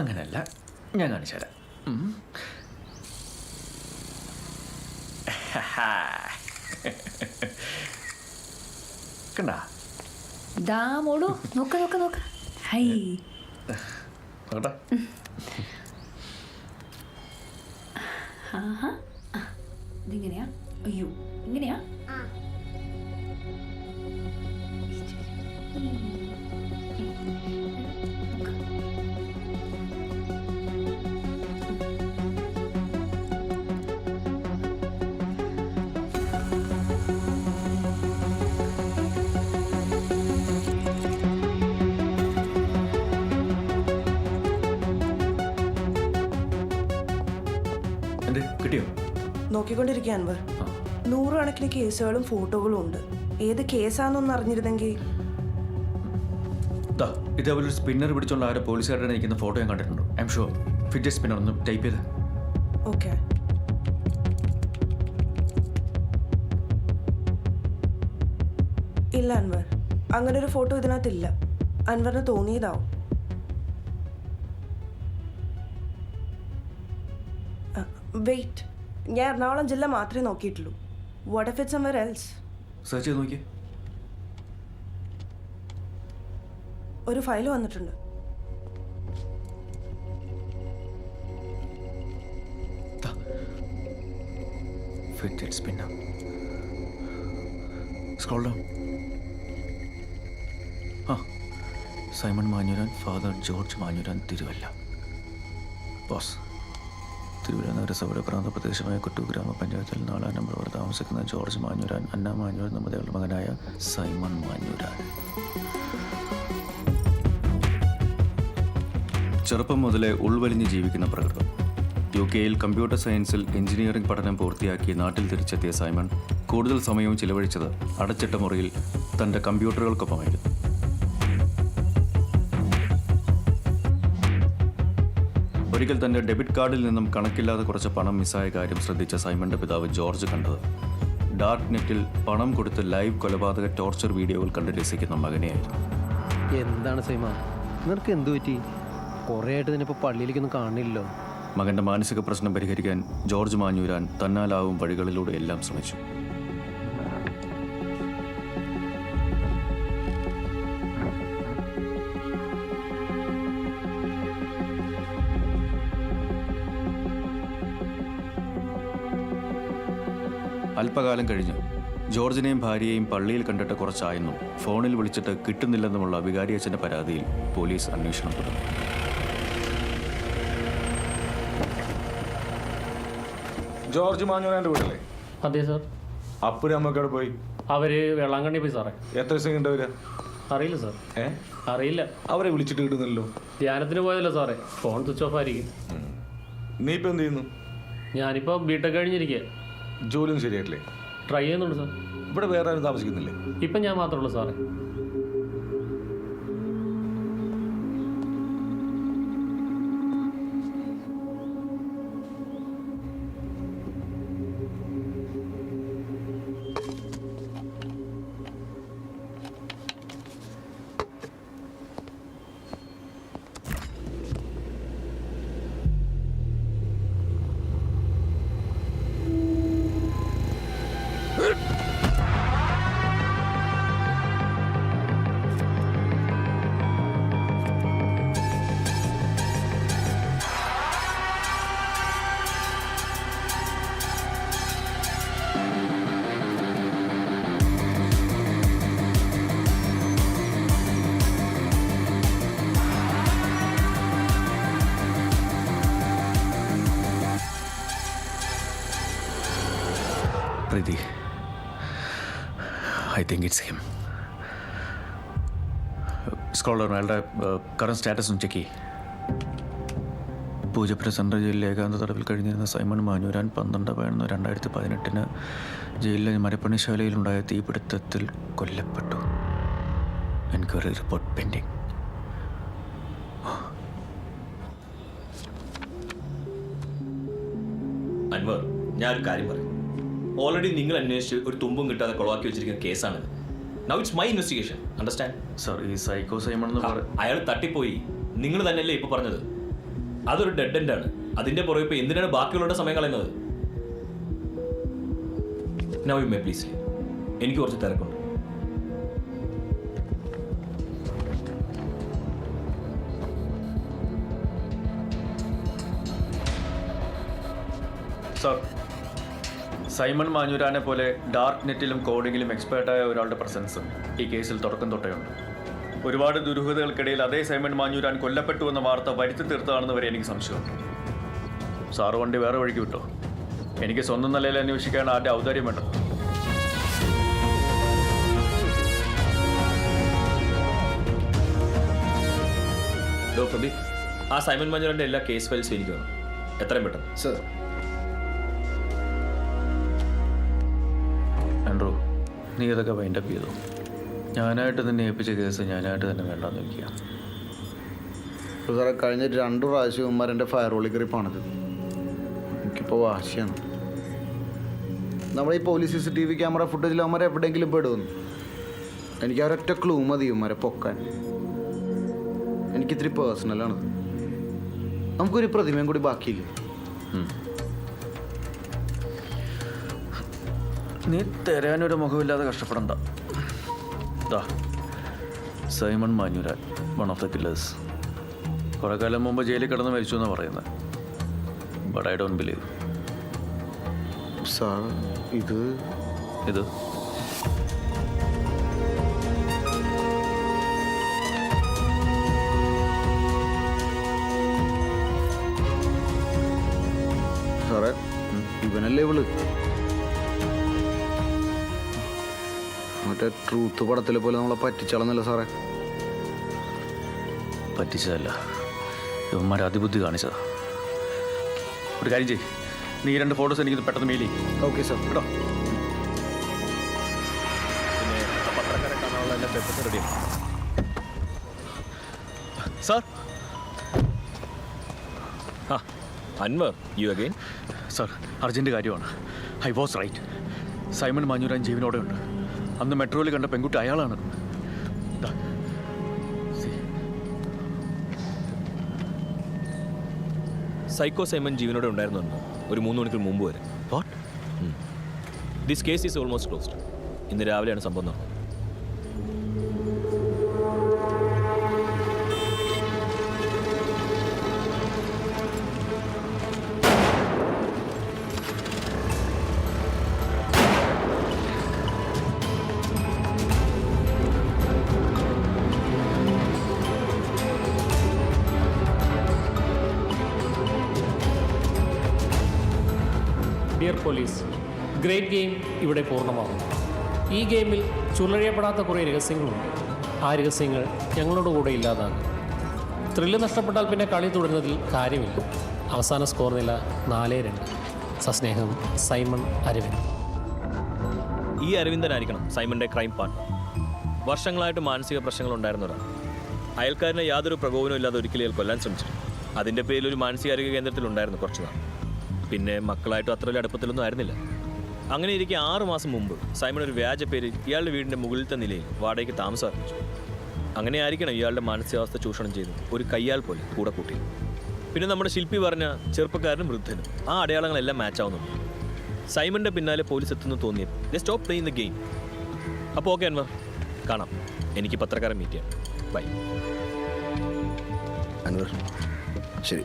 അങ്ങനെയല്ല, ഞാൻ കാണിച്ചു തരാം. കണ്ടാ ദാ മോളു നോക്ക നോക്ക നോക്ക. ഹൈ നോക്കട്ടെ. ആഹാ, ഇതിങ്ങനെയാ? അയ്യോ ഇങ്ങനെയാ? കിട്ടിയോ? നോക്കിക്കൊണ്ടിരിക്കുക അൻവർ. 100 കണക്കിന് കേസുകളും ഫോട്ടോകളും ഉണ്ട്. ഏത് കേസാണെന്നൊന്ന് അറിഞ്ഞിരുന്നെങ്കിൽ. ഇതേപോലെ ഒരു സ്പിന്നർ പിടിച്ചുള്ള ആരോ പോലീസുകാരുടെ നിൽക്കുന്ന ഫോട്ടോ ഞാൻ കണ്ടിട്ടുണ്ട്. I am sure. Fitness spinner ഒന്ന് ടൈപ്പ് ചെയ്ത്. ഓക്കെ. ഇല്ല അൻവർ, അങ്ങനെ ഒരു ഫോട്ടോ ഇതിനകത്തില്ല. അൻവറിന് തോന്നിയതാവും. വെയിറ്റ്, ഞാൻ എറണാകുളം ജില്ല മാത്രമേ നോക്കിയിട്ടുള്ളൂ. What if it's somewhere else? Search ചെയ്ത് നോക്കി. ഒരു ഫയൽ വന്നിട്ടുണ്ട്. Fitness spinner. Scroll down. Simon Manjooran, father George Manjooran, Thiruvalla. Boss, Thiruvalla നഗരസഭയുടെ പ്രാന്ത പ്രദേശമായ കുട്ടു ഗ്രാമപഞ്ചായത്തിൽ 4-ാം നമ്പർ വരെ താമസിക്കുന്ന ജോർജ് മാഞ്ഞൂരാൻ, അന്ന മാഞ്ഞൂരാൻ ദമ്പതികളുടെ മകനായ സൈമൺ മാഞ്ഞൂരാൻ. ചെറുപ്പം മുതലേ ഉൾവലിഞ്ഞ് ജീവിക്കുന്ന പ്രകൃതം. UK-യിൽ കമ്പ്യൂട്ടർ സയൻസിൽ എഞ്ചിനീയറിംഗ് പഠനം പൂർത്തിയാക്കി നാട്ടിൽ തിരിച്ചെത്തിയ സൈമൺ കൂടുതൽ സമയവും ചിലവഴിച്ചത് അടച്ചിട്ട മുറിയിൽ തൻ്റെ കമ്പ്യൂട്ടറുകൾക്കൊപ്പമായിരുന്നു. ഒരിക്കൽ തൻ്റെ ഡെബിറ്റ് കാർഡിൽ നിന്നും കണക്കില്ലാതെ കുറച്ച് പണം മിസ്സായ കാര്യം ശ്രദ്ധിച്ച സൈമണിൻ്റെ പിതാവ് ജോർജ് കണ്ടത് ഡാർക്ക് നെറ്റിൽ പണം കൊടുത്ത് ലൈവ് കൊലപാതക ടോർച്ചർ വീഡിയോകൾ കണ്ട് രസിക്കുന്ന മകനെയായിരുന്നു. എന്താണ് സൈമ, നിനക്ക് എന്തു പറ്റി? കുറേ ആയിട്ട് നിന്നിപ്പോൾ പള്ളിയിലേക്കൊന്നും കാണില്ലല്ലോ. മകൻ്റെ മാനസിക പ്രശ്നം പരിഹരിക്കാൻ ജോർജ് മാഞ്ഞൂരാൻ തന്നാലാവും വഴികളിലൂടെ എല്ലാം ശ്രമിച്ചു. അല്പകാലം കഴിഞ്ഞ് ജോർജിനെയും ഭാര്യയെയും പള്ളിയിൽ കണ്ടിട്ട് കുറച്ചായെന്നും ഫോണിൽ വിളിച്ചിട്ട് കിട്ടുന്നില്ലെന്നുമുള്ള വികാരിയച്ഛൻ്റെ പരാതിയിൽ പോലീസ് അന്വേഷണം തുടങ്ങി. ജോർജ് മാഞ്ഞൂരാൻ്റെ വീടല്ലേ? അതെ സാർ. അപ്പുരം അമ്മക്കവിടെ പോയി? അവര് വെള്ളാങ്കണ്ണി പോയി സാറേ. എത്ര ദിവസം കണ്ടവരാ? അറിയില്ല സാർ. അറിയില്ല. അവരെ വിളിച്ചിട്ട് കിട്ടുന്നല്ലോ. ധ്യാനത്തിന് പോയതല്ലോ സാറേ, ഫോൺ സ്വിച്ച് ഓഫ് ആയിരിക്കും. നീ ഇപ്പം എന്ത് ചെയ്യുന്നു? ഞാനിപ്പോൾ ബിടെക് കഴിഞ്ഞിരിക്കുക. ജോലിയൊന്നും ശരിയായിട്ടില്ലേ? ട്രൈ ചെയ്യുന്നുണ്ട് സാർ. ഇവിടെ വേറെ ആരും താമസിക്കുന്നില്ലേ? ഇപ്പം ഞാൻ മാത്രമേ ഉള്ളൂ സാറേ. Preethi, I think it's him. Scroller അയാളുടെ കറന്റ് സ്റ്റാറ്റസ് ഒന്ന് ചെക്ക് ചെയ്യും. പൂജപ്പുര സെൻട്രൽ ജയിലിൽ ഏകാന്ത തടവിൽ കഴിഞ്ഞിരുന്ന സൈമൺ മാഞ്ഞൂരാൻ 12/11/2018 ജയിലിലെ മരപ്പണിശാലയിലുണ്ടായ തീപിടുത്തത്തിൽ കൊല്ലപ്പെട്ടു. Enquiry report pending. അൻവർ, ഞാനൊരു കാര്യം പറയും. ഓൾറെഡി നിങ്ങൾ അന്വേഷിച്ച് ഒരു തുമ്പും കിട്ടാതെ കൊളവാക്കി വെച്ചിരിക്കുന്ന കേസാണിത്. Now it's my investigation. Understand? Sir, ഈ സൈക്കോ സൈമൺ എന്ന് അയാൾ തട്ടിപ്പോയി. നിങ്ങൾ തന്നെയല്ലേ ഇപ്പോൾ പറഞ്ഞത്? അതൊരു ഡെഡ് എൻഡ് ആണ്. അതിന്റെ പുറകെ ഇപ്പൊ എന്തിനാണ് ബാക്കിയുള്ളവരുടെ സമയം കളയുന്നത്? Now you may please. എനിക്ക് കുറച്ച് തിരക്കുണ്ട്. സർ, സൈമൺ മാഞ്ഞൂരാനെ പോലെ ഡാർക്ക് നെറ്റിലും കോഡിങ്ങിലും എക്സ്പേർട്ടായ ഒരാളുടെ പ്രസൻസ് ഈ കേസിൽ തുടക്കം തൊട്ടേയുണ്ട്. ഒരുപാട് ദുരൂഹതകൾക്കിടയിൽ അതേ സൈമൺ മാഞ്ഞൂരാൻ കൊല്ലപ്പെട്ടു എന്ന വാർത്ത വരുത്തി തീർത്തതാണെന്ന് വരെ എനിക്ക് സംശയമുണ്ട്. സാറ് വണ്ടി വേറെ വഴിക്ക് വിട്ടോ. എനിക്ക് സ്വന്തം നിലയിൽ അന്വേഷിക്കാൻ ആരുടെ ഔദാര്യം വേണ്ട. പ്രദീപ്, ആ സൈമൺ മാഞ്ഞൂരാന്റെ എല്ലാ കേസ് ഫയൽസും എനിക്ക് വേണം, എത്രയും പെട്ടെന്ന്. സർ. ആൻഡ്രൂ, നീ ഇതൊക്കെ വൈൻഡപ്പ് ചെയ്തു. ഞാനായിട്ട് തന്നെ ഏൽപ്പിച്ച കേസ് ഞാനായിട്ട് തന്നെ വേണ്ടെന്ന് വയ്ക്കുക. ഇപ്പോൾ സാറേ, കഴിഞ്ഞ 2 പ്രാവശ്യം ഉമ്മാരെൻ്റെ ഫയർവോളിൽ കയറി പണിത്. എനിക്കിപ്പോൾ വാശിയാണ്. നമ്മുടെ ഈ പോലീസ് CCTV ക്യാമറ ഫുട്ടേജിൽ അവന്മാരെ എവിടെയെങ്കിലും പെടുമെന്ന്. എനിക്ക് ഒരൊറ്റ ക്ലൂ മതി ഉമ്മാരെ പൊക്കാൻ. എനിക്കിത്തിരി പേഴ്സണലാണത്. നമുക്കൊരു പ്രതിമയും കൂടി ബാക്കിയില്ല. നീ തരാനൊരു മുഖമില്ലാതെ കഷ്ടപ്പെടണ്ട. Simon Manjooran, one of the killers. കുറെ കാലം മുമ്പ് ജയിലിൽ കിടന്ന് മരിച്ചു എന്നാണ് പറയുന്നത്. But I don't believe. Sir, ഇത് സാറേ, ഇവനല്ലേ ഇവള്? മറ്റേ ട്രൂത്ത് പടത്തിലെ പോലെ നമ്മളെ പറ്റിച്ചളന്നല്ല സാറേ? പറ്റിച്ചതല്ല, ഇവന്മാർ അതിബുദ്ധി കാണിച്ചതാ. ഒരു കാര്യം ചെയ്യ്, നീ 2 ഫോട്ടോസ് എനിക്ക് പെട്ടെന്ന് മെയിൽ ചെയ്യും. Okay sir. കേട്ടോ? പിന്നെ പത്രക്കാരെ കാണാനുള്ള എല്ലാ പേപ്പേഴ്സ് റെഡിയാണ്. Sir. Anwar, you again? Sir, urgent കാര്യമാണ്. I was right. Simon Manjooran ജീവനോടെ ഉണ്ട്. അന്ന് മെട്രോയിൽ കണ്ട പെൺകുട്ടി അയാളാണ്. സൈക്കോ സൈമൺ ജീവനോടെ ഉണ്ടായിരുന്നുണ്ടോ ഒരു 3 മണിക്കൂർ മുമ്പ് വരെ? What? This case is almost closed. ഇന്ന് രാവിലെയാണ് സംഭവം നടന്നത്. ഡിയർ പോലീസ്, ഗ്രേറ്റ് ഗെയിം ഇവിടെ പൂർണ്ണമാകുന്നു. ഈ ഗെയിമിൽ ചുരുളഴിയപ്പെടാത്ത കുറേ രഹസ്യങ്ങളുണ്ട്. ആ രഹസ്യങ്ങൾ ഞങ്ങളുടെ കൂടെ ഇല്ലാതാകും. ത്രില്ല് നഷ്ടപ്പെട്ടാൽ പിന്നെ കളി തുടരുന്നതിൽ കാര്യമില്ല. അവസാന സ്കോർ നില 4-2. സസ്നേഹം, സൈമൺ അരവിന്ദ്. ഈ അരവിന്ദനായിരിക്കണം സൈമണിൻ്റെ ക്രൈം പാർട്ട്ണർ. വർഷങ്ങളായിട്ട് മാനസിക പ്രശ്നങ്ങൾ ഉണ്ടായിരുന്ന ഒരാൾ. അയൽക്കാരനെ യാതൊരു പ്രകോപനവും ഇല്ലാതെ ഒരിക്കലും അയാൾ കൊല്ലാൻ ശ്രമിച്ചു. അതിൻ്റെ പേരിൽ ഒരു മാനസികാരോഗ്യ കേന്ദ്രത്തിലുണ്ടായിരുന്നു കുറച്ച് നാൾ. പിന്നെ മക്കളായിട്ടും അത്ര വലിയ അടുപ്പത്തിലൊന്നും ആയിരുന്നില്ല. അങ്ങനെ ഇരിക്കെ 6 മാസം മുമ്പ് സൈമൺ ഒരു വ്യാജ പേര് ഇയാളുടെ വീടിൻ്റെ മുകളിലത്തെ നിലയിൽ വാടകയ്ക്ക് താമസം ആരംഭിച്ചു. അങ്ങനെ ആയിരിക്കണം ഇയാളുടെ മാനസികാവസ്ഥ ചൂഷണം ചെയ്ത് ഒരു കയ്യാൽ പോലെ കൂടെ കൂട്ടി. പിന്നെ നമ്മുടെ ശില്പി പറഞ്ഞ ചെറുപ്പക്കാരനും വൃദ്ധനും ആ അടയാളങ്ങളെല്ലാം മാച്ച് ആവുന്നുണ്ട്. സൈമണിൻ്റെ പിന്നാലെ പോലീസ് എത്തുന്നു തോന്നിയപ്പോൾ ദേ സ്റ്റോപ്പ് പ്ലേയിങ് ദ ഗെയിം. അപ്പോൾ ഓക്കെ അൻവർ, കാണാം. എനിക്ക് പത്രക്കാരെ മീറ്റ് ചെയ്യാം. ബൈ. അൻവർ, ശരി.